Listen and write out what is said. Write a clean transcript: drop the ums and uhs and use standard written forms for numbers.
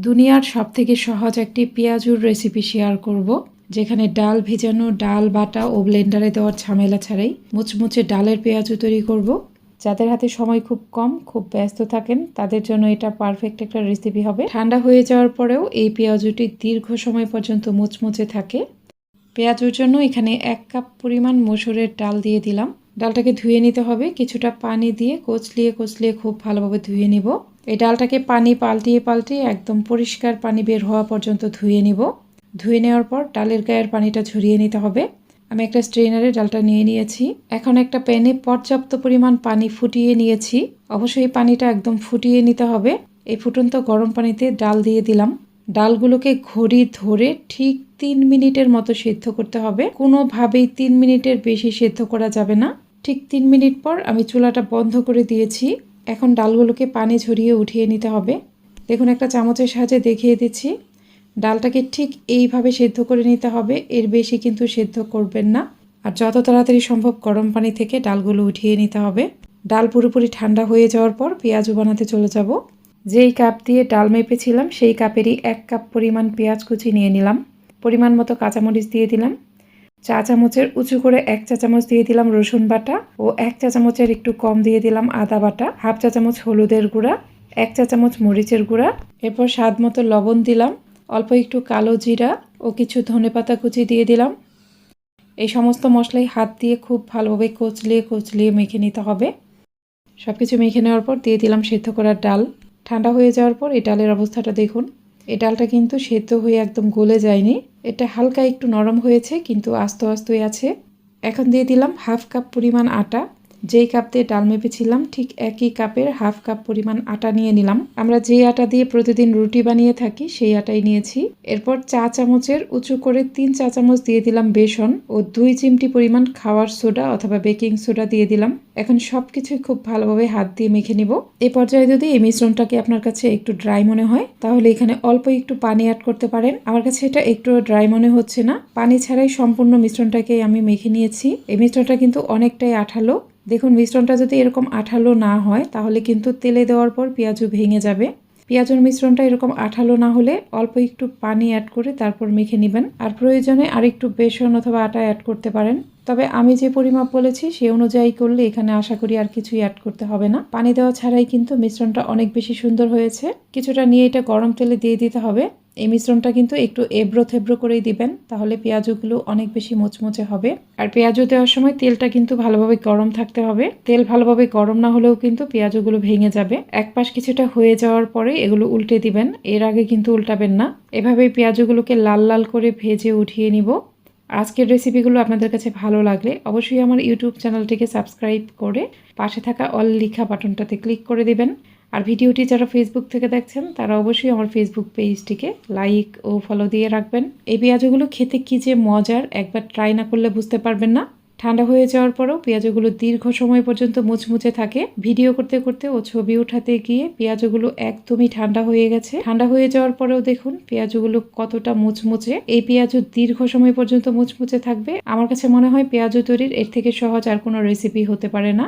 দুনিয়ার সবথেকে সহজ একটি পেঁয়াজুর রেসিপি শেয়ার করব, যেখানে ডাল ভেজানো, ডাল বাটা ও ব্লেন্ডারে দেওয়ার ঝামেলা ছাড়াই মুচমুচে ডালের পেঁয়াজু তৈরি করব। যাদের হাতে সময় খুব কম, খুব ব্যস্ত থাকেন, তাদের জন্য এটা পারফেক্ট একটা রেসিপি হবে। ঠান্ডা হয়ে যাওয়ার পরেও এই পেঁয়াজুটি দীর্ঘ সময় পর্যন্ত মুচমুচে থাকে। পেঁয়াজুর জন্য এখানে 1 কাপ পরিমাণ মসুরের ডাল দিয়ে দিলাম। ডালটাকে ধুয়ে নিতে হবে, কিছুটা পানি দিয়ে কচলিয়ে কচলিয়ে খুব ভালোভাবে ধুয়ে নিব। এই ডালটাকে পানি পাল্টিয়ে পাল্টিয়ে একদম পরিষ্কার পানি বের হওয়া পর্যন্ত ধুয়ে নিব। ধুয়ে নেওয়ার পর ডালের গায়ের পানিটা ঝরিয়ে নিতে হবে। আমি একটা স্ট্রেনারে ডালটা নিয়ে নিয়েছি। এখন একটা প্যানে পর্যাপ্ত পরিমাণ পানি ফুটিয়ে নিয়েছি। অবশ্যই পানিটা একদম ফুটিয়ে নিতে হবে। এই ফুটন্ত গরম পানিতে ডাল দিয়ে দিলাম। ডালগুলোকে ঘড়ি ধরে ঠিক 3 মিনিটের মতো সেদ্ধ করতে হবে। কোনোভাবেই 3 মিনিটের বেশি সেদ্ধ করা যাবে না। ঠিক 3 মিনিট পর আমি চুলাটা বন্ধ করে দিয়েছি। এখন ডালগুলোকে পানি ঝরিয়ে উঠিয়ে নিতে হবে। দেখুন, একটা চামচের সাহায্যে দেখিয়ে দিচ্ছি। ডালটাকে ঠিক এইভাবে সেদ্ধ করে নিতে হবে, এর বেশি কিন্তু সেদ্ধ করবেন না। আর যত তাড়াতাড়ি সম্ভব গরম পানি থেকে ডালগুলো উঠিয়ে নিতে হবে। ডাল পুরোপুরি ঠান্ডা হয়ে যাওয়ার পর পেঁয়াজু বানাতে চলে যাব। যেই কাপ দিয়ে ডাল মেপেছিলাম সেই কাপেরই 1 কাপ পরিমাণ পেঁয়াজ কুচি নিয়ে নিলাম। পরিমাণ মতো কাঁচামরিচ দিয়ে দিলাম। চা চামচের উঁচু করে 1 চা চামচ দিয়ে দিলাম রসুন বাটা ও 1 চা চামচের একটু কম দিয়ে দিলাম আদা বাটা। হাফ চা চামচ হলুদের গুঁড়া, 1 চা চামচ মরিচের গুঁড়া, এরপর স্বাদ মতো লবণ দিলাম। অল্প একটু কালো জিরা ও কিছু ধনেপাতা কুচি দিয়ে দিলাম। এই সমস্ত মশলাই হাত দিয়ে খুব ভালোভাবে কচলিয়ে কচলিয়ে মেখে নিতে হবে। সব কিছু মেখে নেওয়ার পর দিয়ে দিলাম সেদ্ধ করার ডাল। ঠান্ডা হয়ে যাওয়ার পর এই ডালের অবস্থাটা দেখুন। এই ডালটা কিন্তু সেদ্ধ হয়ে একদম গলে যায়নি, এটা হালকা একটু নরম হয়েছে, কিন্তু আস্তে আস্তেই আছে। এখন দিয়ে দিলাম হাফ কাপ পরিমাণ আটা। যেই কাপ দিয়ে ডাল মেপেছিলাম ঠিক একই কাপের হাফ কাপ পরিমাণ আটা নিয়ে নিলাম। আমরা যে আটা দিয়ে প্রতিদিন রুটি বানিয়ে থাকি সেই আটাই নিয়েছি। এরপর চা চামচের উঁচু করে 3 চা চামচ দিয়ে দিলাম বেসন ও 2 চিমটি পরিমাণ খাওয়ার সোডা অথবা বেকিং সোডা দিয়ে দিলাম। এখন সবকিছুই খুব ভালোভাবে হাত দিয়ে মেখে নিব। এই পর্যায়ে যদি এই মিশ্রণটাকে আপনার কাছে একটু ড্রাই মনে হয়, তাহলে এখানে অল্প একটু পানি অ্যাড করতে পারেন। আমার কাছে এটা একটু ড্রাই মনে হচ্ছে না, পানি ছাড়াই সম্পূর্ণ মিশ্রণটাকে আমি মেখে নিয়েছি। এই মিশ্রণটা কিন্তু অনেকটাই আঠালো। দেখুন, মিশ্রণটা যদি এরকম আঠালো না হয় তাহলে কিন্তু তেলে দেওয়ার পর পেঁয়াজু ভেঙে যাবে। পেঁয়াজুর মিশ্রণটা এরকম আঠালো না হলে অল্প একটু পানি অ্যাড করে তারপর মেখে নেবেন। আর প্রয়োজনে আর একটু বেসন অথবা আটা অ্যাড করতে পারেন। তবে আমি যে পরিমাপ বলেছি সে অনুযায়ী করলে এখানে আশা করি আর কিছুই অ্যাড করতে হবে না। পানি দেওয়া ছাড়াই কিন্তু মিশ্রণটা অনেক বেশি সুন্দর হয়েছে। কিছুটা নিয়ে এটা গরম তেলে দিয়ে দিতে হবে। এই মিশ্রণটা কিন্তু একটু এবড়ো থেবড়ো করেই দিবেন, তাহলে পেঁয়াজুগুলো অনেক বেশি মুচমুচে হবে। আর পেঁয়াজু দেওয়ার সময় তেলটা কিন্তু ভালোভাবে গরম থাকতে হবে। তেল ভালোভাবে গরম না হলেও কিন্তু পেঁয়াজুগুলো ভেঙে যাবে। এক পাশ কিছুটা হয়ে যাওয়ার পরে এগুলো উল্টে দিবেন, এর আগে কিন্তু উল্টাবেন না। এভাবেই পেঁয়াজুগুলোকে লাল লাল করে ভেজে উঠিয়ে নিব। আজকের রেসিপিগুলো আপনাদের কাছে ভালো লাগলে অবশ্যই আমার ইউটিউব চ্যানেলটিকে সাবস্ক্রাইব করে পাশে থাকা অল লেখা বাটনটাতে ক্লিক করে দিবেন। আর ভিডিওটি যারা ফেসবুক থেকে দেখছেন তারা অবশ্যই আমার ফেসবুক পেজটিকে লাইক ও ফলো দিয়ে রাখবেন। এই পেঁয়াজগুলো খেতে কি যে মজার, একবার ট্রাই না করলে বুঝতে পারবেন না। ঠান্ডা হয়ে যাওয়ার পরেও পেঁয়াজগুলো দীর্ঘ সময় পর্যন্ত মুচমুচে থাকে। ভিডিও করতে করতে ও ছবি উঠাতে গিয়ে পেঁয়াজগুলো একদমই ঠান্ডা হয়ে গেছে। ঠান্ডা হয়ে যাওয়ার পরেও দেখুন পেঁয়াজগুলো কতটা মুচমুচে। এই পেঁয়াজু দীর্ঘ সময় পর্যন্ত মুচমুচে থাকবে। আমার কাছে মনে হয় পেঁয়াজু তৈরির এর থেকে সহজ আর কোনো রেসিপি হতে পারে না।